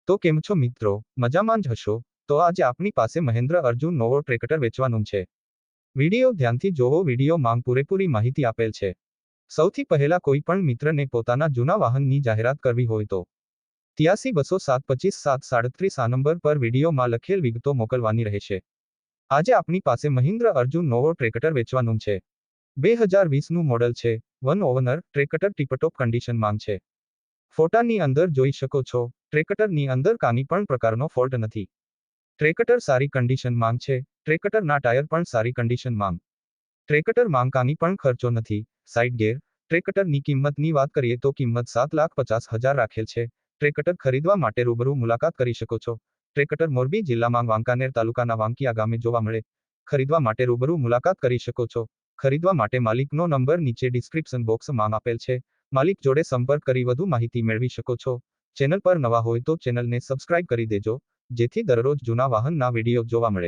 તો કેમ છો મિત્રો, મજામાં જ હશો? તો આજે આપણી પાસે મહેન્દ્ર અર્જુન નોવો ટ્રેક્ટર વેચવાનું છે. વિડીયો ધ્યાનથી જોવો. વિડીયોમાં પૂરેપૂરી માહિતી આપેલ છે. સૌથી પહેલા કોઈ પણ મિત્રને પોતાના જૂના વાહનની જાહેરાત કરવી હોય તો 83 207 25 737 આ નંબર પર વિડીયોમાં લખેલ વિગતો મોકલવાની રહેશે. આજે આપણી પાસે મહિન્દ્ર અર્જુન નોવો ટ્રેક્ટર વેચવાનું છે. 2020નું મોડલ છે. વન ઓવનર ટ્રેક્ટર ટીપટોપ કન્ડિશનમાં છે. ફોટાની અંદર જોઈ શકો છો, ટ્રેક્ટરની અંદર કાની પણ પ્રકારનો ફોલ્ટ નથી. ટ્રેક્ટર સારી કન્ડિશનમાં છે. ટ્રેક્ટરના ટાયર પણ સારી કન્ડિશનમાં. ટ્રેક્ટરમાં કાની પણ ખર્ચો નથી. સાઇડ ગેર. ટ્રેક્ટરની કિંમતની વાત કરીએ તો કિંમત 7,50,000 રાખેલ છે. ટ્રેક્ટર ખરીદવા માટે રૂબરૂ મુલાકાત કરી શકો છો. ટ્રેક્ટર મોરબી જિલ્લામાં વાંકાનેર તાલુકાના વાંકિયા ગામે જોવા મળે. ખરીદવા માટે રૂબરૂ મુલાકાત કરી શકો છો. ખરીદવા માટે માલિકનો નંબર નીચે ડિસ્ક્રિપ્શન બોક્સમાં આપેલ છે. માલિક જોડે સંપર્ક કરી વધુ માહિતી મેળવી શકો છો. ચેનલ પર નવા હોય તો ચેનલને સબસ્ક્રાઇબ કરી દેજો, જેથી દરરોજ જૂના વાહનના વિડીયો જોવા મળે.